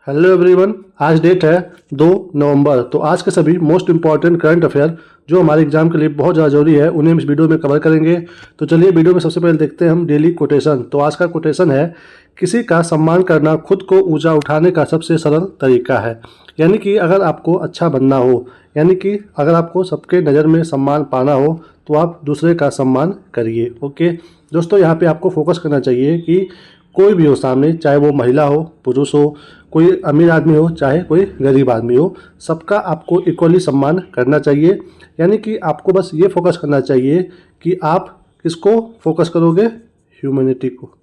Hello everyone, आज date है 2 नवंबर। तो आज के सभी मोस्ट इंपॉर्टेंट करंट अफेयर जो हमारे एग्जाम के लिए बहुत ज़्यादा जरूरी है उन्हें हम इस वीडियो में कवर करेंगे। तो चलिए वीडियो में सबसे पहले देखते हैं हम डेली कोटेशन। तो आज का कोटेशन है, किसी का सम्मान करना खुद को ऊंचा उठाने का सबसे सरल तरीका है। यानी कि अगर आपको अच्छा बनना हो, यानी कि अगर आपको सबके नज़र में सम्मान पाना हो तो आप दूसरे का सम्मान करिए। ओके दोस्तों, यहाँ पे आपको फोकस करना चाहिए कि कोई भी हो सामने, चाहे वो महिला हो, पुरुष हो, कोई अमीर आदमी हो, चाहे कोई गरीब आदमी हो, सबका आपको इक्वली सम्मान करना चाहिए। यानी कि आपको बस ये फोकस करना चाहिए कि आप किसको फोकस करोगे, ह्यूमैनिटी को।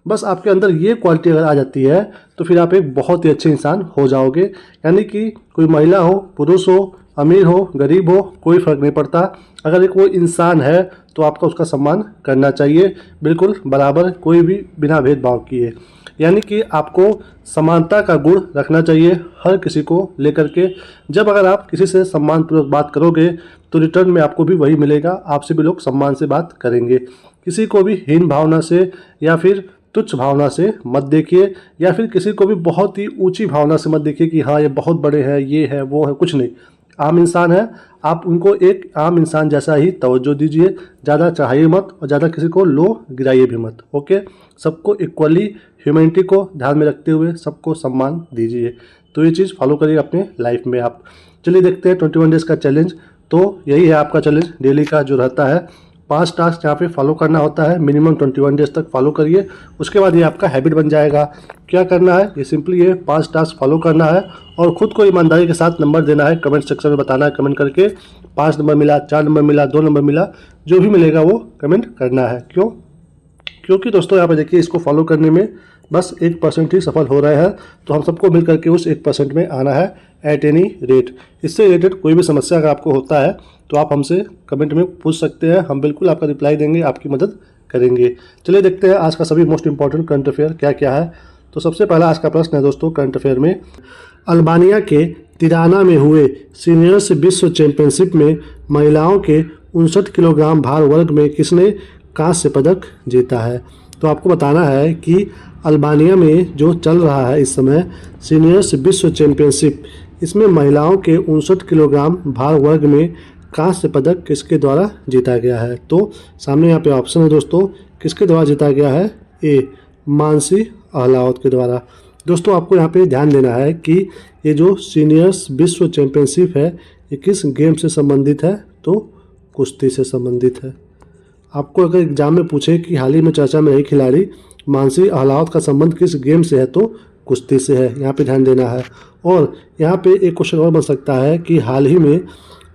बस आपके अंदर ये क्वालिटी अगर आ जाती है तो फिर आप एक बहुत ही अच्छे इंसान हो जाओगे। यानी कि कोई महिला हो, पुरुष हो, अमीर हो, गरीब हो, कोई फ़र्क नहीं पड़ता। अगर एक वो इंसान है तो आपका उसका सम्मान करना चाहिए, बिल्कुल बराबर, कोई भी बिना भेदभाव किए। यानी कि आपको समानता का गुण रखना चाहिए हर किसी को लेकर के। जब अगर आप किसी से सम्मानपूर्वक बात करोगे तो रिटर्न में आपको भी वही मिलेगा, आपसे भी लोग सम्मान से बात करेंगे। किसी को भी हीन भावना से या फिर तुच्छ भावना से मत देखिए, या फिर किसी को भी बहुत ही ऊंची भावना से मत देखिए कि हाँ ये बहुत बड़े हैं, ये है वो है। कुछ नहीं, आम इंसान है, आप उनको एक आम इंसान जैसा ही तवज्जो दीजिए, ज़्यादा चढ़ाइए मत और ज़्यादा किसी को लो गिराइए भी मत। ओके, सबको इक्वली, ह्यूमैनिटी को ध्यान में रखते हुए सबको सम्मान दीजिए। तो ये चीज़ फॉलो करिए अपने लाइफ में आप। चलिए देखते हैं 21 डेज़ का चैलेंज। तो यही है आपका चैलेंज डेली का जो रहता है। 5 टास्क यहाँ पे फॉलो करना होता है, मिनिमम 21 डेज तक फॉलो करिए, उसके बाद ये आपका हैबिट बन जाएगा। क्या करना है, ये सिंपली ये 5 टास्क फॉलो करना है और ख़ुद को ईमानदारी के साथ नंबर देना है। कमेंट सेक्शन में बताना है, कमेंट करके 5 नंबर मिला, 4 नंबर मिला, 2 नंबर मिला, जो भी मिलेगा वो कमेंट करना है। क्योंकि दोस्तों यहाँ पे देखिए, इसको फॉलो करने में बस 1% ही सफल हो रहे हैं, तो हम सबको मिल करके उस 1% में आना है एट एनी रेट। इससे रिलेटेड कोई भी समस्या अगर आपको होता है तो आप हमसे कमेंट में पूछ सकते हैं, हम बिल्कुल आपका रिप्लाई देंगे, आपकी मदद करेंगे। चलिए देखते हैं आज का सभी मोस्ट इंपॉर्टेंट करंट अफेयर क्या क्या है। तो सबसे पहला आज का प्रश्न है दोस्तों करंट अफेयर में, अल्बानिया के तिराना में हुए सीनियर्स विश्व चैंपियनशिप में महिलाओं के 59 किलोग्राम भार वर्ग में किसने कांस्य पदक जीता है। तो आपको बताना है कि अल्बानिया में जो चल रहा है इस समय सीनियर्स विश्व चैंपियनशिप, इसमें महिलाओं के 59 किलोग्राम भार वर्ग में कांस्य पदक किसके द्वारा जीता गया है। तो सामने यहाँ पे ऑप्शन है दोस्तों, किसके द्वारा जीता गया है। ए, मानसी अहलावत के द्वारा। दोस्तों आपको यहाँ पे ध्यान देना है कि ये जो सीनियर्स विश्व चैंपियनशिप है ये किस गेम से संबंधित है, तो कुश्ती से संबंधित है। आपको अगर एग्जाम में पूछे कि हाल ही में चर्चा में रही खिलाड़ी मानसी अहलावत का संबंध किस गेम से है, तो कुश्ती से है, यहाँ पे ध्यान देना है। और यहाँ पे एक क्वेश्चन और बन सकता है कि हाल ही में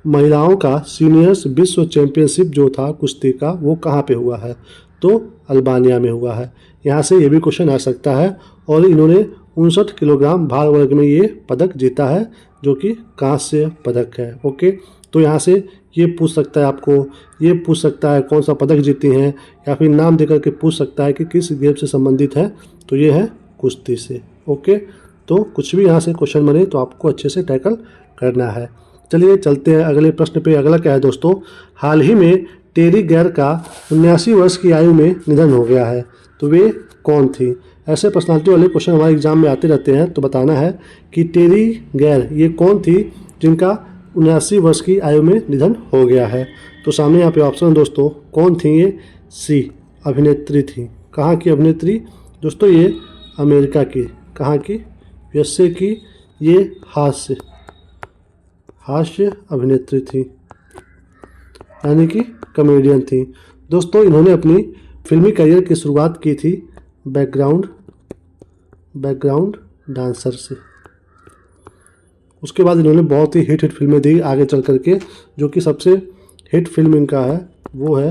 महिलाओं का सीनियर्स विश्व चैंपियनशिप जो था कुश्ती का वो कहाँ पे हुआ है, तो अल्बानिया में हुआ है। यहाँ से ये भी क्वेश्चन आ सकता है। और इन्होंने 59 किलोग्राम भार वर्ग में ये पदक जीता है जो कि कांस्य पदक है। ओके, तो यहाँ से ये पूछ सकता है आपको, ये पूछ सकता है कौन सा पदक जीती हैं, या फिर नाम देकर के पूछ सकता है कि किस गेम से संबंधित है, तो ये है कुश्ती से। ओके, तो कुछ भी यहाँ से क्वेश्चन बने तो आपको अच्छे से टैकल करना है। चलिए चलते हैं अगले प्रश्न पे। अगला क्या है दोस्तों, हाल ही में टेरी गैर का 79 वर्ष की आयु में निधन हो गया है, तो वे कौन थी। ऐसे पर्सनालिटी वाले क्वेश्चन हमारे एग्जाम में आते रहते हैं, तो बताना है कि टेरी गैर ये कौन थी जिनका 79 वर्ष की आयु में निधन हो गया है। तो सामने यहाँ पे ऑप्शन दोस्तों, कौन थी ये। सी, अभिनेत्री थी। कहाँ की अभिनेत्री दोस्तों, ये अमेरिका की। कहाँ की, यूएसए की। ये हास्य अभिनेत्री थी, यानी कि कॉमेडियन थी। दोस्तों इन्होंने अपनी फिल्मी करियर की शुरुआत की थी बैकग्राउंड डांसर से। उसके बाद इन्होंने बहुत ही हिट फिल्में दी आगे चल करके, जो कि सबसे हिट फिल्म इनका है वो है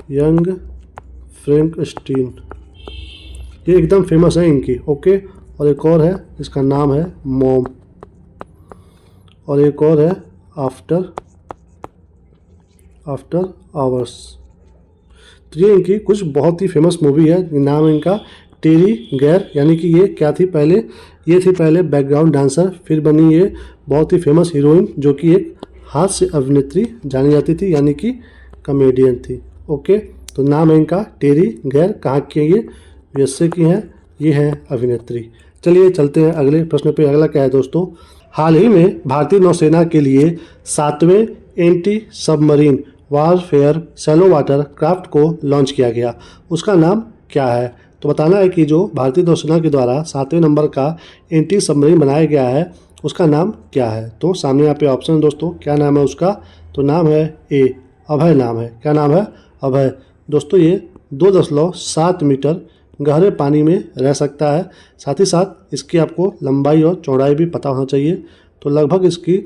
यंग फ्रैंकस्टीन। ये एकदम फेमस है इनकी। ओके, और एक और है, इसका नाम है मॉम, और एक और है आफ्टर आवर्स। तो ये इनकी कुछ बहुत ही फेमस मूवी है। नाम है इनका टेरी गैर, यानी कि ये क्या थी पहले, ये थी पहले बैकग्राउंड डांसर, फिर बनी ये बहुत ही फेमस हीरोइन जो कि एक हास्य अभिनेत्री जानी जाती थी, यानी कि कॉमेडियन थी। ओके, तो नाम है इनका टेरी गैर। कहाँ की है ये? यूएसए की हैं। ये हैं अभिनेत्री। चलिए चलते हैं अगले प्रश्न पे। अगला क्या है दोस्तों? हाल ही में भारतीय नौसेना के लिए 7वें anti submarine warfare shallow water craft को लॉन्च किया गया। उसका नाम क्या है? तो बताना है कि जो भारतीय नौसेना के द्वारा 7वें नंबर का एंटी सबमरीन बनाया गया है उसका नाम क्या है। तो सामने यहाँ पे ऑप्शन है दोस्तों, क्या नाम है उसका? तो नाम है ए अभय नाम है। क्या नाम है? अभय। दोस्तों ये 2.7 मीटर गहरे पानी में रह सकता है। साथ ही साथ इसकी आपको लंबाई और चौड़ाई भी पता होना चाहिए। तो लगभग इसकी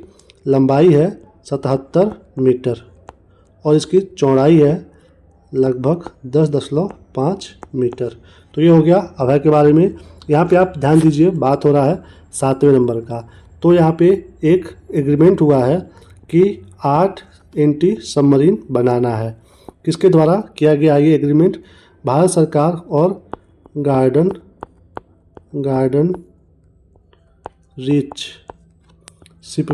लंबाई है 77 मीटर और इसकी चौड़ाई है लगभग 10.5 मीटर। तो ये हो गया अभय के बारे में। यहाँ पे आप ध्यान दीजिए, बात हो रहा है 7वें नंबर का। तो यहाँ पे एक एग्रीमेंट हुआ है कि 8 एंटी सबमरीन बनाना है। किसके द्वारा किया गया ये एग्रीमेंट? भारत सरकार और garden rich ship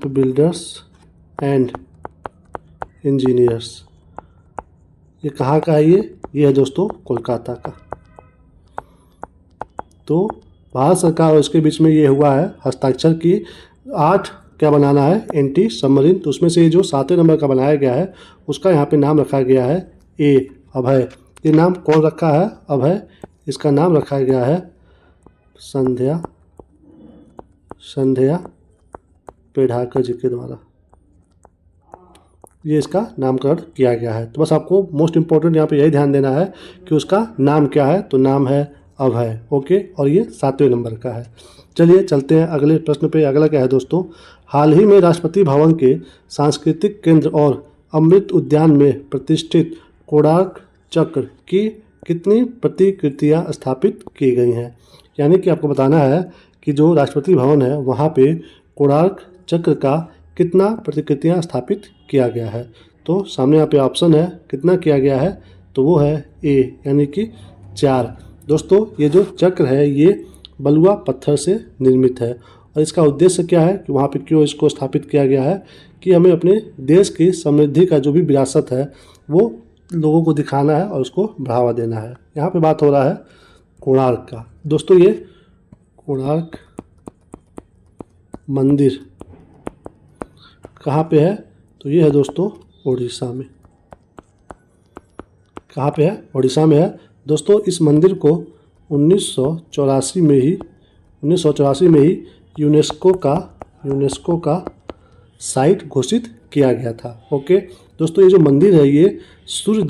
builders and engineers. ये कहाँ का है? ये है दोस्तों कोलकाता का। तो भारत सरकार और इसके बीच में ये हुआ है हस्ताक्षर की 8 क्या बनाना है एंटी सबमरीन। तो उसमें से जो 7वें नंबर का बनाया गया है उसका यहाँ पे नाम रखा गया है ए अभय। ये नाम कौन रखा है? अभय। इसका नाम रखा गया है संध्या पेड़ाकर जी के द्वारा। ये इसका नामकरण किया गया है। तो बस आपको मोस्ट इम्पोर्टेंट यहाँ पे यही ध्यान देना है कि उसका नाम क्या है। तो नाम है अभय। ओके, और ये 7वें नंबर का है। चलिए चलते हैं अगले प्रश्न पे। अगला क्या है दोस्तों? हाल ही में राष्ट्रपति भवन के सांस्कृतिक केंद्र और अमृत उद्यान में प्रतिष्ठित कोणार्क चक्र की कितनी प्रतिकृतियां स्थापित की गई हैं? यानी कि आपको बताना है कि जो राष्ट्रपति भवन है वहाँ पे कोणार्क चक्र का कितना प्रतिकृतियां स्थापित किया गया है। तो सामने यहाँ पे ऑप्शन है कितना किया गया है, तो वो है ए यानी कि 4। दोस्तों ये जो चक्र है ये बलुआ पत्थर से निर्मित है और इसका उद्देश्य क्या है कि वहाँ पे क्यों इसको स्थापित किया गया है कि हमें अपने देश की समृद्धि का जो भी विरासत है वो लोगों को दिखाना है और उसको बढ़ावा देना है। यहाँ पे बात हो रहा है कोणार्क का। दोस्तों ये कोणार्क मंदिर कहाँ पे है? तो ये है दोस्तों उड़ीसा में। कहाँ पे है? उड़ीसा में है। दोस्तों इस मंदिर को 1984 में ही यूनेस्को का साइट घोषित किया गया था। ओके दोस्तों, ये जो मंदिर है ये सूर्य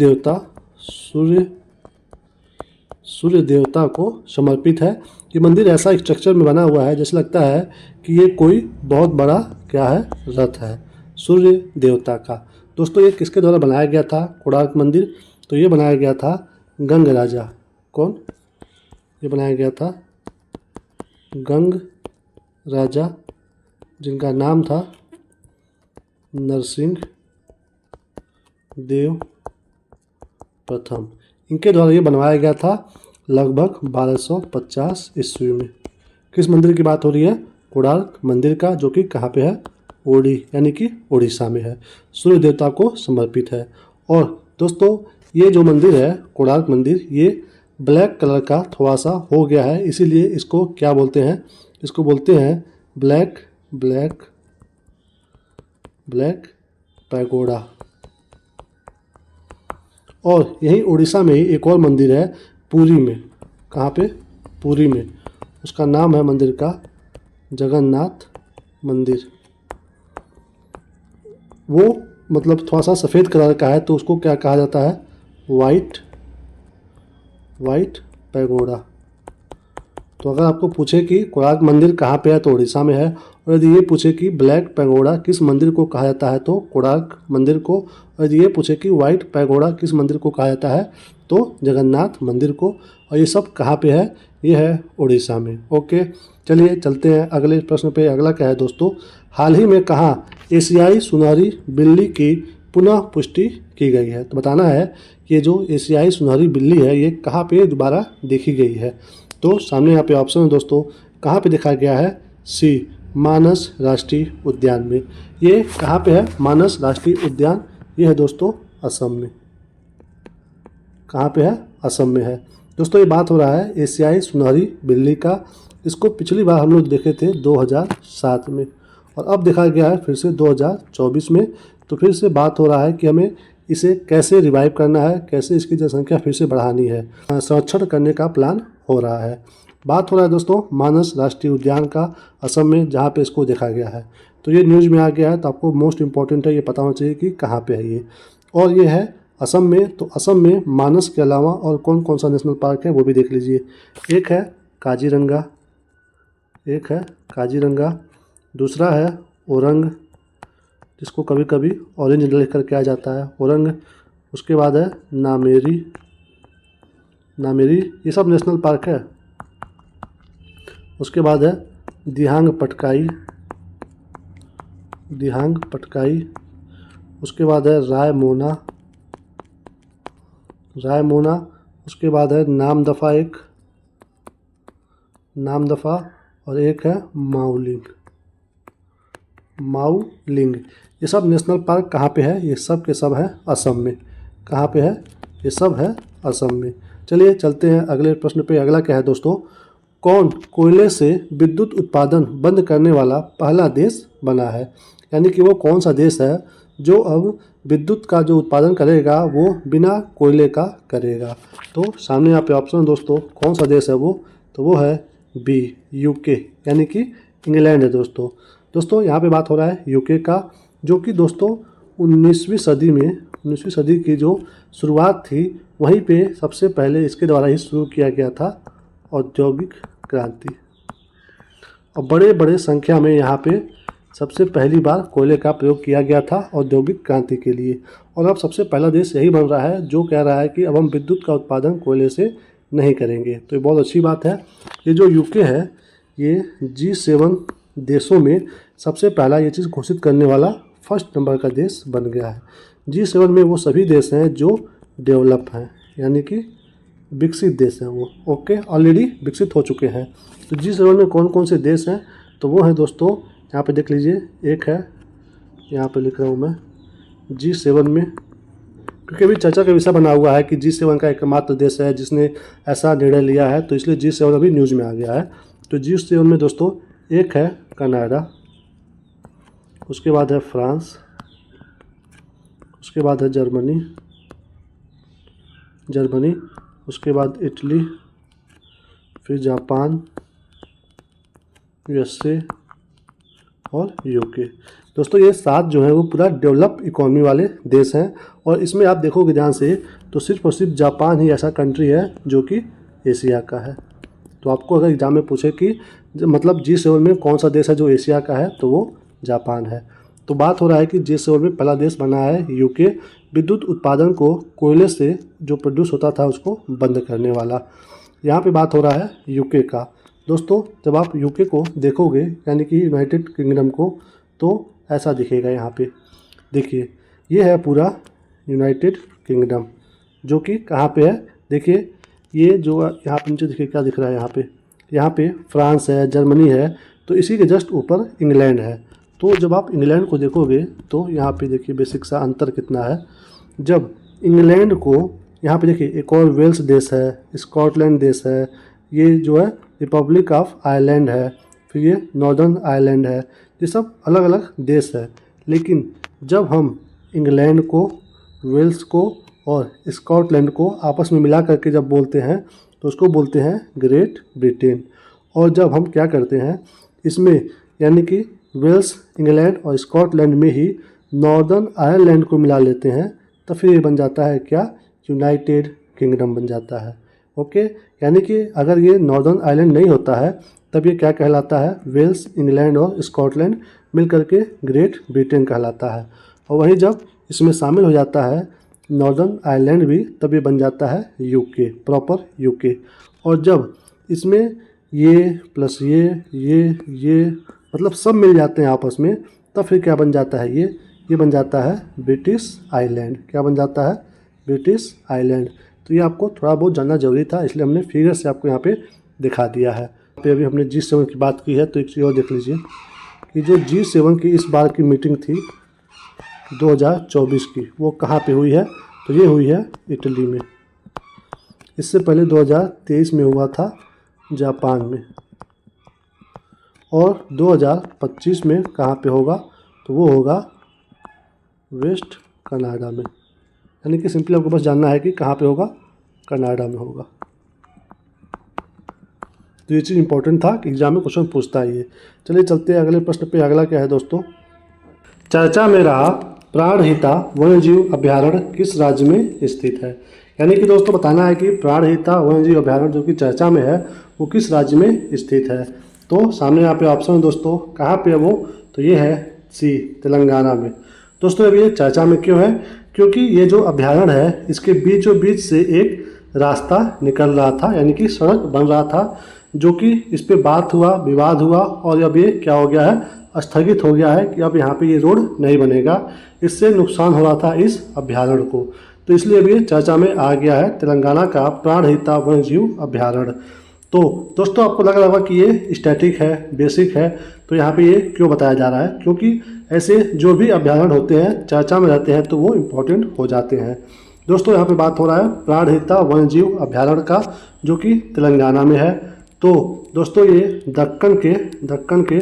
देवता को समर्पित है। ये मंदिर ऐसा स्ट्रक्चर में बना हुआ है जैसे लगता है कि ये कोई बहुत बड़ा क्या है? रथ है सूर्य देवता का। दोस्तों ये किसके द्वारा बनाया गया था कोणार्क मंदिर? तो ये बनाया गया था गंग राजा। कौन? ये बनाया गया था गंग राजा जिनका नाम था नरसिंह देव प्रथम। इनके द्वारा ये बनवाया गया था लगभग 1250 ईस्वी में। किस मंदिर की बात हो रही है? कोणार्क मंदिर का, जो कि कहाँ पे है? ओडी यानी कि उड़ीसा में है। सूर्य देवता को समर्पित है। और दोस्तों ये जो मंदिर है कोणार्क मंदिर ये ब्लैक कलर का थोड़ा सा हो गया है, इसीलिए इसको क्या बोलते हैं? इसको बोलते हैं ब्लैक पैगोडा। और यहीं उड़ीसा में ही एक और मंदिर है पुरी में। कहाँ पे? पुरी में। उसका नाम है मंदिर का जगन्नाथ मंदिर। वो मतलब थोड़ा सा सफ़ेद कलर का है तो उसको क्या कहा जाता है? White pagoda. तो अगर आपको पूछे कि कोणार्क मंदिर कहाँ पे है तो उड़ीसा में है, और यदि ये पूछे कि ब्लैक पैगोडा किस मंदिर को कहा जाता है तो कोणार्क मंदिर को, और यदि ये पूछे कि वाइट पैगोडा किस मंदिर को कहा जाता है तो जगन्नाथ मंदिर को। और ये सब कहाँ पे है? ये है उड़ीसा में। ओके चलिए चलते हैं अगले प्रश्न पे। अगला क्या है दोस्तों? हाल ही में कहाँ एशियाई सुनहरी बिल्ली की पुनः पुष्टि की गई है? तो बताना है कि ये जो एशियाई सुनहरी बिल्ली है ये कहाँ पे दोबारा देखी गई है। तो सामने यहाँ पे ऑप्शन है दोस्तों, कहाँ पे देखा गया है? सी मानस राष्ट्रीय उद्यान में। ये कहाँ पे है? मानस राष्ट्रीय उद्यान ये है दोस्तों असम में। कहाँ पे है? असम में है। दोस्तों ये बात हो रहा है एशियाई सुनहरी बिल्ली का। इसको पिछली बार हम लोग देखे थे 2007 में और अब देखा गया है फिर से 2024 में। तो फिर से बात हो रहा है कि हमें इसे कैसे रिवाइव करना है, कैसे इसकी जनसंख्या फिर से बढ़ानी है, संरक्षण करने का प्लान हो रहा है। बात हो रहा है दोस्तों मानस राष्ट्रीय उद्यान का असम में, जहाँ पे इसको देखा गया है। तो ये न्यूज़ में आ गया है, तो आपको मोस्ट इम्पॉर्टेंट है ये पता होना चाहिए कि कहाँ पे है ये। और ये है असम में। तो असम में मानस के अलावा और कौन कौन सा नेशनल पार्क है वो भी देख लीजिए। एक है काजीरंगा, दूसरा है ओरंग, जिसको कभी कभी ऑरेंज लिख कर किया जाता है, ओरंग। उसके बाद है नामेरी, ये सब नेशनल पार्क है। उसके बाद है दिहांग पटकाई। उसके बाद है रायमोना। उसके बाद है नामदफा और एक है माउलिंग। ये सब नेशनल पार्क कहाँ पे है? ये सब के सब है असम में। कहाँ पे है? ये सब है असम में। चलिए चलते हैं अगले प्रश्न पे। अगला क्या है दोस्तों? कौन कोयले से विद्युत उत्पादन बंद करने वाला पहला देश बना है? यानी कि वो कौन सा देश है जो अब विद्युत का जो उत्पादन करेगा वो बिना कोयले का करेगा? तो सामने यहाँ पे ऑप्शन दोस्तों, कौन सा देश है वो? तो वो है बी, यूके, यानी कि इंग्लैंड है दोस्तों यहाँ पे बात हो रहा है यूके का, जो कि दोस्तों 19वीं सदी की जो शुरुआत थी वहीं पे सबसे पहले इसके द्वारा ही शुरू किया गया था औद्योगिक क्रांति। और बड़े संख्या में यहाँ पे सबसे पहली बार कोयले का प्रयोग किया गया था औद्योगिक क्रांति के लिए। और अब सबसे पहला देश यही बन रहा है जो कह रहा है कि अब हम विद्युत का उत्पादन कोयले से नहीं करेंगे। तो ये बहुत अच्छी बात है। ये जो यूके है ये G7 देशों में सबसे पहला ये चीज़ घोषित करने वाला फर्स्ट नंबर का देश बन गया है। G7 में वो सभी देश हैं जो डेवलप हैं, यानी कि विकसित देश हैं वो। ओके, ऑलरेडी विकसित हो चुके हैं। तो G7 में कौन कौन से देश हैं? तो वो हैं दोस्तों, यहाँ पे देख लीजिए। एक है, यहाँ पे लिख रहा हूँ मैं, G7 में, क्योंकि अभी चर्चा का विषय बना हुआ है कि G7 का एकमात्र देश है जिसने ऐसा निर्णय लिया है, तो इसलिए G7 अभी न्यूज़ में आ गया है। तो G7 में दोस्तों एक है कनाडा, उसके बाद है फ्रांस, उसके बाद है जर्मनी, उसके बाद इटली, फिर जापान, USA और यूके। दोस्तों ये 7 जो है वो पूरा डेवलप इकोनॉमी वाले देश हैं। और इसमें आप देखोगे ध्यान से तो सिर्फ और सिर्फ जापान ही ऐसा कंट्री है जो कि एशिया का है। तो आपको अगर एग्जाम में पूछे कि मतलब G7 में कौन सा देश है जो एशिया का है, तो वो जापान है। तो बात हो रहा है कि G7 में पहला देश बना है यूके, विद्युत उत्पादन को कोयले से जो प्रोड्यूस होता था उसको बंद करने वाला। यहाँ पे बात हो रहा है यूके का। दोस्तों जब आप यूके को देखोगे, यानी कि यूनाइटेड किंगडम को, तो ऐसा दिखेगा। यहाँ पे देखिए, ये है पूरा यूनाइटेड किंगडम, जो कि कहाँ पे है? देखिए ये जो यहाँ पे नीचे देखिए क्या दिख रहा है, यहाँ पे फ्रांस है, जर्मनी है, तो इसी के जस्ट ऊपर इंग्लैंड है। तो जब आप इंग्लैंड को देखोगे तो यहाँ पे देखिए बेसिक सा अंतर कितना है। जब इंग्लैंड को यहाँ पे देखिए, एक और वेल्स देश है, स्कॉटलैंड देश है, ये जो है रिपब्लिक ऑफ आयरलैंड है, फिर ये नॉर्दर्न आयरलैंड है, ये सब अलग अलग देश है। लेकिन जब हम इंग्लैंड को, वेल्स को और स्कॉटलैंड को आपस में मिला करके जब बोलते हैं तो उसको बोलते हैं ग्रेट ब्रिटेन। और जब हम क्या करते हैं इसमें, यानी कि वेल्स, इंग्लैंड और स्कॉटलैंड में ही नॉर्दर्न आयरलैंड को मिला लेते हैं, तो फिर ये बन जाता है क्या? यूनाइटेड किंगडम बन जाता है। ओके, यानी कि अगर ये नॉर्दर्न आयरलैंड नहीं होता है तब ये क्या कहलाता है? वेल्स, इंग्लैंड और स्कॉटलैंड मिल करके ग्रेट ब्रिटेन कहलाता है। और वहीं जब इसमें शामिल हो जाता है नॉर्दर्न आयरलैंड भी, तब ये बन जाता है यूके, प्रॉपर यूके। और जब इसमें ये प्लस ये मतलब सब मिल जाते हैं आपस में, तब फिर क्या बन जाता है? ये बन जाता है ब्रिटिश आइलैंड। क्या बन जाता है? British island. तो ये आपको थोड़ा बहुत जानना जरूरी था, इसलिए हमने फिगर से आपको यहाँ पे दिखा दिया है। यहाँ पे अभी हमने G7 की बात की है, तो एक चीज़ और देख लीजिए कि जो G7 की इस बार की मीटिंग थी, 2024 की, वो कहाँ पे हुई है? तो ये हुई है इटली में। इससे पहले 2023 में हुआ था जापान में। और 2025 में कहाँ पे होगा? तो वो होगा वेस्ट कनाडा में। यानी कि सिंपली आपको बस जानना है कि कहाँ पे होगा, कनाडा में होगा। तो ये चीज़ इंपॉर्टेंट था कि एग्जाम में क्वेश्चन पूछता है ये। चलिए चलते हैं अगले प्रश्न पे। अगला क्या है दोस्तों? चर्चा में रहा प्राणहिता वन्यजीव अभयारण्य किस राज्य में स्थित है? यानी कि दोस्तों बताना है कि प्राणहिता वन्यजीव अभयारण्य जो कि चर्चा में है वो किस राज्य में स्थित है। तो सामने यहाँ पे ऑप्शन है दोस्तों, कहाँ पे है वो? तो ये है सी, तेलंगाना में। दोस्तों अब ये चर्चा में क्यों है? क्योंकि ये जो अभयारण्य है इसके बीचों बीच से एक रास्ता निकल रहा था, यानी कि सड़क बन रहा था, जो कि इस पे बात हुआ, विवाद हुआ और अब ये क्या हो गया है, स्थगित हो गया है कि अब यहाँ पे ये रोड नहीं बनेगा। इससे नुकसान हो रहा था इस अभयारण्य को, तो इसलिए अब ये चर्चा में आ गया है तेलंगाना का प्राणहिता वन्यजीव अभयारण्य। तो दोस्तों आपको लग रहा होगा कि ये स्टैटिक है, बेसिक है, तो यहाँ पे ये क्यों बताया जा रहा है? क्योंकि ऐसे जो भी अभयारण्य होते हैं चर्चा में रहते हैं तो वो इम्पोर्टेंट हो जाते हैं। दोस्तों यहाँ पे बात हो रहा है प्राणहिता वन्यजीव अभयारण्य का, जो कि तेलंगाना में है। तो दोस्तों ये दक्कन के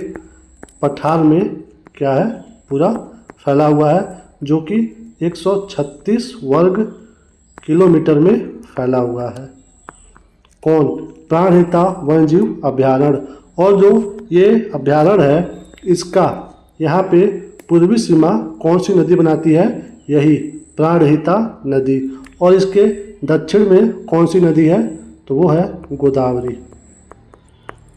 पठार में क्या है, पूरा फैला हुआ है, जो कि 136 वर्ग किलोमीटर में फैला हुआ है। कौन? प्राणहिता वन्यजीव अभयारण्य। और जो ये अभयारण्य है इसका यहाँ पे पूर्वी सीमा कौन सी नदी बनाती है? यही प्राणहिता नदी। और इसके दक्षिण में कौन सी नदी है? तो वो है गोदावरी।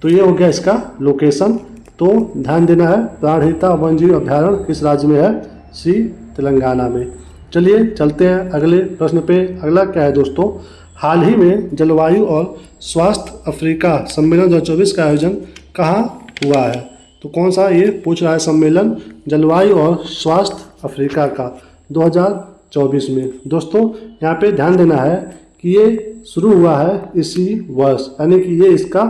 तो ये हो गया इसका लोकेशन। तो ध्यान देना है, प्राणहिता वन्यजीव अभयारण्य किस राज्य में है? सी, तेलंगाना में। चलिए चलते हैं अगले प्रश्न पे। अगला क्या है दोस्तों? हाल ही में जलवायु और स्वास्थ्य अफ्रीका सम्मेलन 2024 का आयोजन कहाँ हुआ है? तो कौन सा ये पूछ रहा है सम्मेलन? जलवायु और स्वास्थ्य अफ्रीका का 2024 में। दोस्तों यहाँ पे ध्यान देना है कि ये शुरू हुआ है इसी वर्ष, यानी कि ये इसका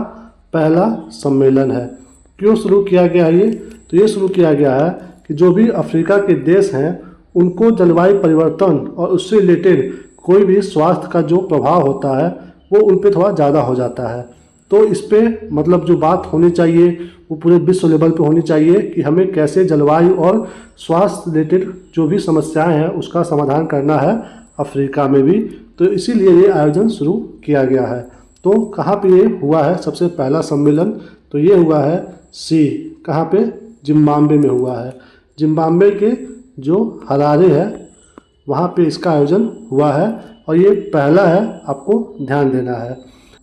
पहला सम्मेलन है। क्यों शुरू किया गया है ये? तो ये शुरू किया गया है कि जो भी अफ्रीका के देश हैं उनको जलवायु परिवर्तन और उससे रिलेटेड कोई भी स्वास्थ्य का जो प्रभाव होता है वो उन पे थोड़ा ज़्यादा हो जाता है। तो इस पे मतलब जो बात होनी चाहिए वो पूरे विश्व लेवल पे होनी चाहिए कि हमें कैसे जलवायु और स्वास्थ्य रिलेटेड जो भी समस्याएं हैं उसका समाधान करना है अफ्रीका में भी। तो इसीलिए ये आयोजन शुरू किया गया है। तो कहाँ पे ये हुआ है सबसे पहला सम्मेलन? तो ये हुआ है सी, कहाँ पे? जिम्बाब्वे में हुआ है। जिम्बाब्वे के जो हरारे है वहाँ पे इसका आयोजन हुआ है और ये पहला है, आपको ध्यान देना है।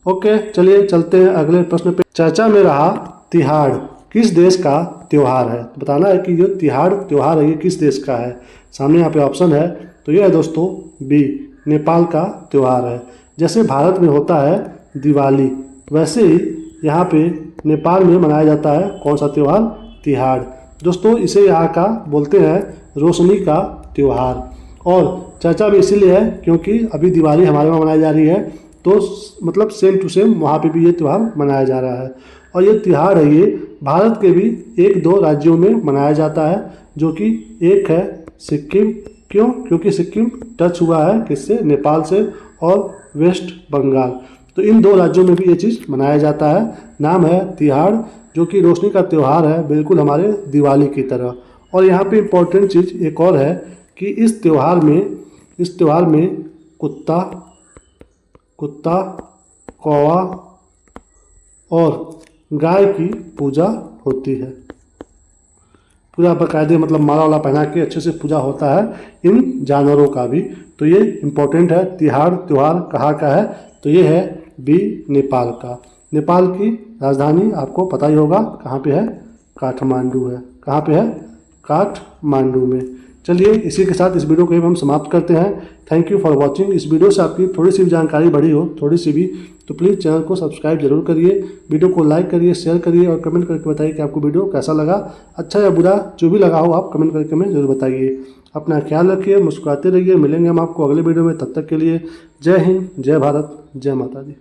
ओके चलिए चलते हैं अगले प्रश्न पे। चर्चा में रहा तिहाड़ किस देश का त्योहार है? तो बताना है कि जो तिहाड़ त्योहार है ये किस देश का है। सामने यहाँ पे ऑप्शन है, तो ये है दोस्तों बी, नेपाल का त्योहार है। जैसे भारत में होता है दिवाली, वैसे ही यहाँ पे नेपाल में मनाया जाता है कौन सा त्योहार? तिहाड़। दोस्तों इसे यहाँ का बोलते हैं रोशनी का त्योहार। और चर्चा में इसीलिए है क्योंकि अभी दिवाली हमारे वहाँ मनाई जा रही है, तो मतलब सेम टू सेम वहाँ पे भी ये त्यौहार मनाया जा रहा है। और ये त्यौहार है ये भारत के भी 1-2 राज्यों में मनाया जाता है, जो कि एक है सिक्किम। क्यों? क्योंकि सिक्किम टच हुआ है किससे? नेपाल से और वेस्ट बंगाल। तो इन 2 राज्यों में भी ये चीज़ मनाया जाता है। नाम है तिहाड़, जो कि रोशनी का त्यौहार है, बिल्कुल हमारे दिवाली की तरह। और यहाँ पे इम्पोर्टेंट चीज़ एक और है कि इस त्यौहार में कुत्ता, कौवा और गाय की पूजा होती है। पूरा बाकायदे मतलब माला वाला पहना के अच्छे से पूजा होता है इन जानवरों का भी। तो ये इम्पोर्टेंट है। तिहाड़ त्यौहार कहाँ का है? तो ये है बी, नेपाल का। नेपाल की राजधानी आपको पता ही होगा कहाँ पे है? काठमांडू है। कहाँ पे है? काठमांडू में। चलिए इसी के साथ इस वीडियो को हम समाप्त करते हैं। Thank you for watching. इस वीडियो से आपकी थोड़ी सी भी जानकारी बढ़ी हो, थोड़ी सी भी, तो प्लीज़ चैनल को सब्सक्राइब जरूर करिए, वीडियो को लाइक करिए, शेयर करिए और कमेंट करके बताइए कि आपको वीडियो कैसा लगा। अच्छा या बुरा जो भी लगा हो आप कमेंट करके हमें जरूर बताइए। अपना ख्याल रखिए, मुस्कुराते रहिए। मिलेंगे हम आपको अगले वीडियो में, तब तक के लिए जय हिंद, जय भारत, जय माता दी।